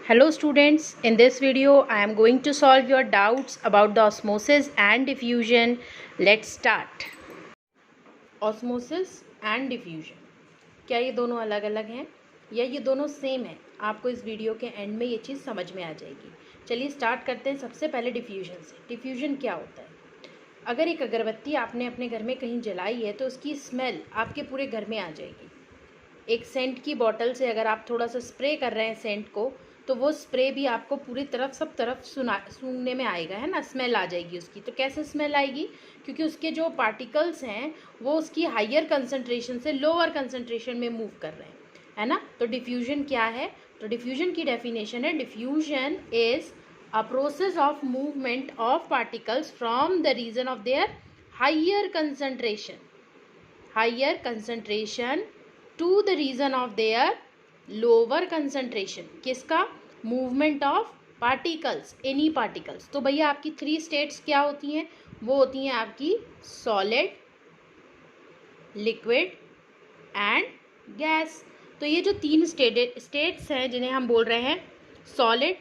Hello students, in this video I am going to solve your doubts about the osmosis and diffusion. Let's start. Osmosis and diffusion, क्या ये दोनों अलग अलग हैं या ये दोनों सेम हैं? आपको इस वीडियो के एंड में ये चीज़ समझ में आ जाएगी। चलिए स्टार्ट करते हैं सबसे पहले डिफ्यूजन से। डिफ्यूजन क्या होता है? अगर एक अगरबत्ती आपने अपने घर में कहीं जलाई है तो उसकी स्मेल आपके पूरे घर में आ जाएगी। एक सेंट की बॉटल से अगर आप थोड़ा सा स्प्रे कर रहे हैं सेंट को, तो वो स्प्रे भी आपको पूरी तरफ सब तरफ सूंघने में आएगा, है ना, स्मेल आ जाएगी उसकी। तो कैसे स्मेल आएगी? क्योंकि उसके जो पार्टिकल्स हैं वो उसकी हायर कंसंट्रेशन से लोअर कंसंट्रेशन में मूव कर रहे हैं, है ना। तो डिफ्यूजन क्या है? तो डिफ्यूजन की डेफिनेशन है, diffusion is a process of movement of particles from the region of their higher concentration to the region of their lower concentration. किसका? Movement of particles, any particles. तो भैया आपकी 3 स्टेट्स क्या होती हैं? वो होती हैं आपकी सॉलिड, लिक्विड एंड गैस। तो ये जो 3 स्टेट्स हैं जिन्हें हम बोल रहे हैं सॉलिड,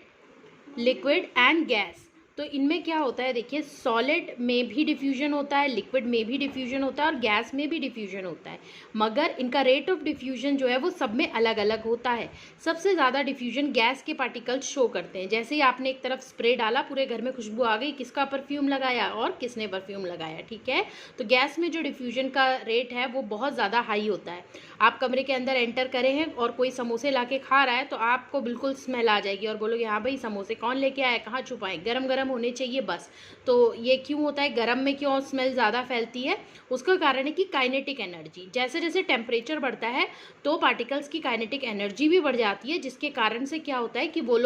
लिक्विड एंड गैस, तो इनमें क्या होता है? देखिए, सॉलिड में भी डिफ्यूजन होता है, लिक्विड में भी डिफ्यूजन होता है और गैस में भी डिफ्यूजन होता है, मगर इनका रेट ऑफ डिफ्यूजन जो है वो सब में अलग अलग होता है। सबसे ज़्यादा डिफ्यूजन गैस के पार्टिकल्स शो करते हैं। जैसे ही आपने एक तरफ स्प्रे डाला, पूरे घर में खुशबू आ गई, किसका परफ्यूम लगाया और किसने परफ्यूम लगाया, ठीक है। तो गैस में जो डिफ्यूजन का रेट है वो बहुत ज़्यादा हाई होता है। आप कमरे के अंदर एंटर करें हैं और कोई समोसे ला के खा रहा है तो आपको बिल्कुल स्मेल आ जाएगी और बोलोगे हाँ भाई, समोसे कौन लेके आया, कहाँ छुपाएं, गरम गरम होने चाहिए बस। तो ये क्यों होता है? गरम में क्यों स्मेल ज़्यादा फैलती है? उसका कारण है कि काइनेटिक एनर्जी, जैसे जैसे टेम्परेचर बढ़ता है तो पार्टिकल्स की काइनेटिक एनर्जी भी बढ़ जाती है, जिसके कारण से क्या होता है कि वो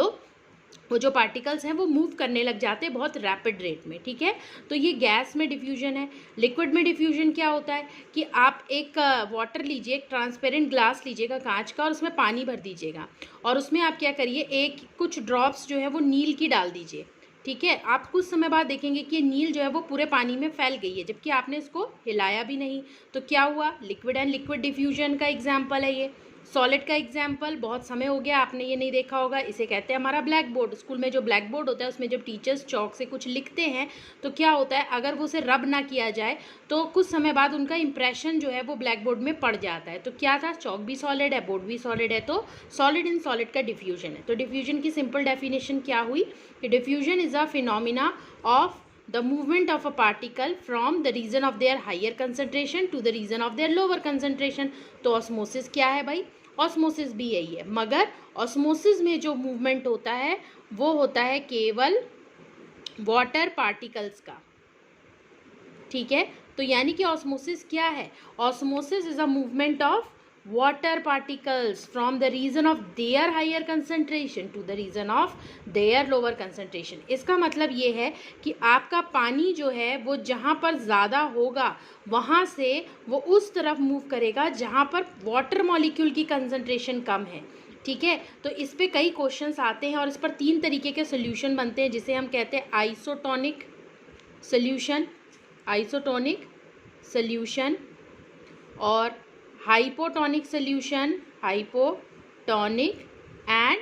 जो पार्टिकल्स हैं वो मूव करने लग जाते हैं बहुत रैपिड रेट में, ठीक है। तो ये गैस में डिफ्यूजन है। लिक्विड में डिफ्यूजन क्या होता है कि आप एक वाटर लीजिए, एक ट्रांसपेरेंट ग्लास लीजिएगा कांच का, और उसमें पानी भर दीजिएगा और उसमें आप क्या करिए, कुछ ड्रॉप्स जो है वो नील की डाल दीजिए, ठीक है। आप कुछ समय बाद देखेंगे कि नील जो है वो पूरे पानी में फैल गई है, जबकि आपने इसको हिलाया भी नहीं। तो क्या हुआ? लिक्विड एंड लिक्विड डिफ्यूजन का एग्जाम्पल है ये। सॉलिड का एग्जाम्पल, बहुत समय हो गया आपने ये नहीं देखा होगा, इसे कहते हैं हमारा ब्लैक बोर्ड। स्कूल में जो ब्लैक बोर्ड होता है उसमें जब टीचर्स चौक से कुछ लिखते हैं तो क्या होता है, अगर वो उसे रब ना किया जाए तो कुछ समय बाद उनका इंप्रेशन जो है वो ब्लैक बोर्ड में पड़ जाता है। तो क्या था? चौक भी सॉलिड है, बोर्ड भी सॉलिड है, तो सॉलिड इन सॉलिड का डिफ्यूजन है। तो डिफ्यूजन की सिंपल डेफिनेशन क्या हुई कि diffusion is a phenomena of the movement of a particle from the region of their higher concentration to the region of their lower concentration। तो osmosis क्या है भाई? ऑस्मोसिस भी यही है, मगर ऑस्मोसिस में जो मूवमेंट होता है वो होता है केवल वाटर पार्टिकल्स का, ठीक है। तो यानी कि ऑस्मोसिस क्या है? Osmosis is a movement of water particles from the region of their higher concentration to the region of their lower concentration। इसका मतलब ये है कि आपका पानी जो है वो जहाँ पर ज़्यादा होगा वहाँ से वो उस तरफ मूव करेगा जहाँ पर वाटर मॉलिक्यूल की कंसंट्रेशन कम है, ठीक है। तो इस पे कई क्वेश्चंस आते हैं और इस पर 3 तरीके के सोल्यूशन बनते हैं, जिसे हम कहते हैं आइसोटोनिक सोल्यूशन और hypotonic solution, hypotonic and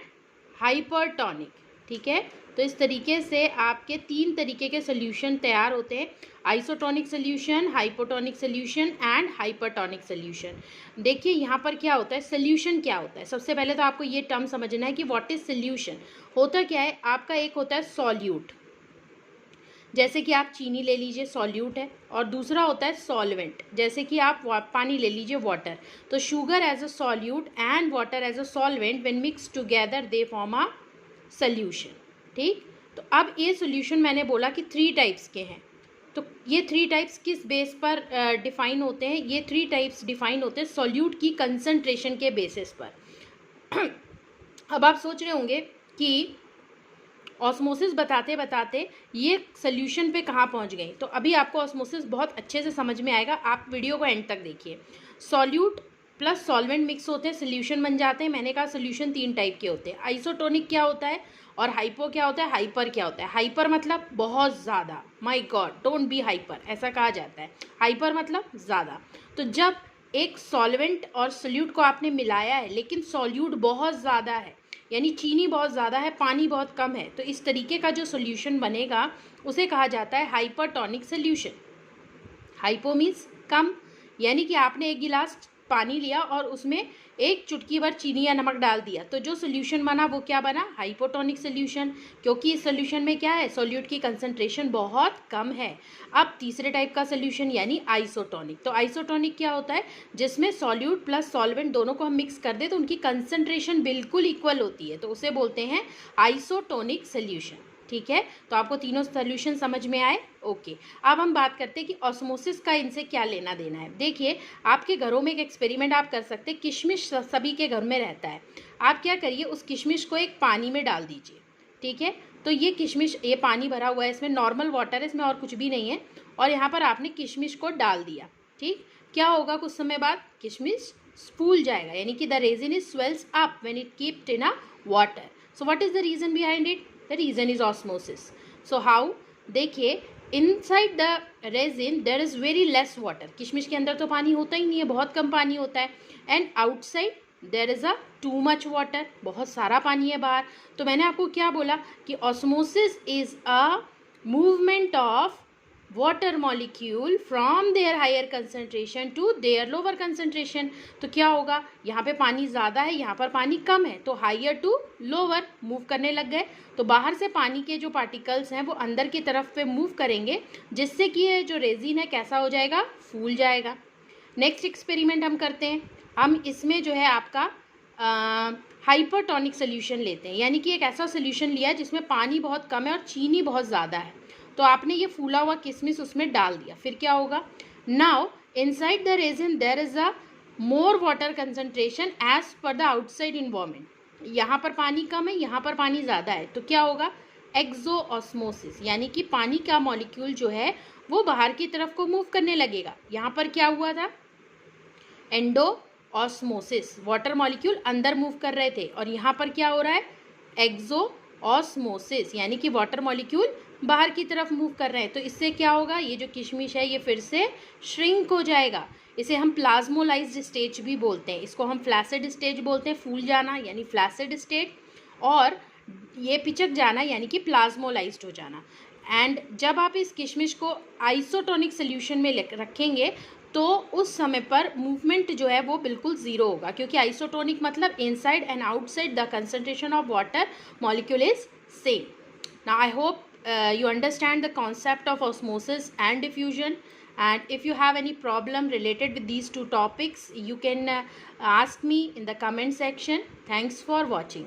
hypertonic, ठीक है। तो इस तरीके से आपके 3 तरीके के सोल्यूशन तैयार होते हैं, isotonic solution, hypotonic solution and hypertonic solution. देखिए यहाँ पर क्या होता है, सोल्यूशन क्या होता है। सबसे पहले तो आपको ये टर्म समझना है कि व्हाट इज सोल्यूशन। होता क्या है, आपका एक होता है सॉल्यूट, जैसे कि आप चीनी ले लीजिए, सॉल्यूट है, और दूसरा होता है सॉल्वेंट, जैसे कि आप पानी ले लीजिए, वाटर। तो sugar as a solute and water as a solvent when mix together they form a solution, ठीक। तो अब ये सोल्यूशन मैंने बोला कि 3 टाइप्स के हैं। तो ये 3 टाइप्स किस बेस पर डिफाइन होते हैं? ये 3 टाइप्स डिफाइन होते हैं सॉल्यूट की कंसंट्रेशन के बेसिस पर। अब आप सोच रहे होंगे कि ऑस्मोसिस बताते बताते ये सोल्यूशन पे कहाँ पहुँच गई। तो अभी आपको ऑस्मोसिस बहुत अच्छे से समझ में आएगा, आप वीडियो को एंड तक देखिए। सॉल्यूट प्लस सॉल्वेंट मिक्स होते हैं, सोल्यूशन बन जाते हैं। मैंने कहा सोल्यूशन 3 टाइप के होते हैं। आइसोटोनिक क्या होता है और हाइपो क्या होता है, हाइपर क्या होता है। हाइपर मतलब बहुत ज़्यादा, my God don't be hyper, ऐसा कहा जाता है। हाइपर मतलब ज़्यादा। तो जब एक सॉल्वेंट और सोल्यूट को आपने मिलाया है लेकिन सॉल्यूट बहुत ज़्यादा है, यानी चीनी बहुत ज़्यादा है, पानी बहुत कम है, तो इस तरीके का जो सोल्यूशन बनेगा उसे कहा जाता है हाइपरटोनिक सोल्यूशन। हाइपो मीन्स कम, यानी कि आपने एक गिलास पानी लिया और उसमें एक चुटकी भर चीनी या नमक डाल दिया, तो जो सोल्यूशन बना वो क्या बना, हाइपोटोनिक सोल्यूशन, क्योंकि इस सोल्यूशन में क्या है, सोल्यूट की कंसंट्रेशन बहुत कम है। अब तीसरे टाइप का सोल्यूशन यानी आइसोटोनिक। तो आइसोटोनिक क्या होता है, जिसमें सॉल्यूट प्लस सॉल्वेंट दोनों को हम मिक्स कर दे तो उनकी कंसंट्रेशन बिल्कुल इक्वल होती है, तो उसे बोलते हैं आइसोटोनिक सोल्यूशन। ठीक है, तो आपको तीनों सोल्यूशन समझ में आए। ओके, अब हम बात करते हैं कि ऑस्मोसिस का इनसे क्या लेना देना है। देखिए, आपके घरों में एक एक्सपेरिमेंट आप कर सकते हैं, किशमिश सभी के घर में रहता है। आप क्या करिए, उस किशमिश को एक पानी में डाल दीजिए। ठीक है, तो ये किशमिश, ये पानी भरा हुआ है, इसमें नॉर्मल वाटर है, इसमें और कुछ भी नहीं है, और यहाँ पर आपने किशमिश को डाल दिया। ठीक, क्या होगा, कुछ समय बाद किशमिश फूल जाएगा, यानी कि the resin is swells up when it kept in a water. So what is the reason behind it, the reason is osmosis. So how, देखिए, inside the resin there is very less water, किशमिश के अंदर तो पानी होता ही नहीं है, बहुत कम पानी होता है, and outside there is a too much water, बहुत सारा पानी है बाहर। तो मैंने आपको क्या बोला कि osmosis is a movement of water molecule from their higher concentration to their lower concentration। तो क्या होगा, यहाँ पे पानी ज़्यादा है, यहाँ पर पानी कम है, तो हायर टू लोअर मूव करने लग गए। तो बाहर से पानी के जो पार्टिकल्स हैं वो अंदर की तरफ पे मूव करेंगे, जिससे कि ये जो रेजिन है कैसा हो जाएगा, फूल जाएगा। नेक्स्ट एक्सपेरिमेंट हम करते हैं, हम इसमें जो है आपका हाइपरटोनिक सोल्यूशन लेते हैं, यानी कि एक ऐसा सोल्यूशन लिया जिसमें पानी बहुत कम है और चीनी बहुत ज़्यादा है। तो आपने ये फूला हुआ किशमिश उसमें डाल दिया, फिर क्या होगा, now inside the resin there is a more water concentration as per the outside environment. यहाँ पर पानी कम है, यहाँ पर पानी ज़्यादा है, तो क्या होगा, एक्सोऑस्मोसिस, यानी कि पानी का मॉलिक्यूल जो है वो बाहर की तरफ को मूव करने लगेगा। यहाँ पर क्या हुआ था, एंडो ऑस्मोसिस, वाटर मॉलिक्यूल अंदर मूव कर रहे थे, और यहाँ पर क्या हो रहा है, एक्सो ऑस्मोसिस, यानी कि वाटर मॉलिक्यूल बाहर की तरफ मूव कर रहे हैं। तो इससे क्या होगा, ये जो किशमिश है ये फिर से श्रिंक हो जाएगा, इसे हम प्लाज्मोलाइज्ड स्टेज भी बोलते हैं, इसको हम फ्लैसिड स्टेज बोलते हैं, फूल जाना यानी फ्लैसिड स्टेट, और ये पिचक जाना यानी कि प्लाज्मोलाइज्ड हो जाना। एंड जब आप इस किशमिश को आइसोटोनिक सोल्यूशन में रखेंगे तो उस समय पर मूवमेंट जो है वो बिल्कुल ज़ीरो होगा, क्योंकि आइसोटोनिक मतलब inside and outside the concentration of water molecule is same. Now I hope you understand the concept of osmosis and diffusion, and if you have any problem related with these two topics you can ask me in the comment section. Thanks for watching.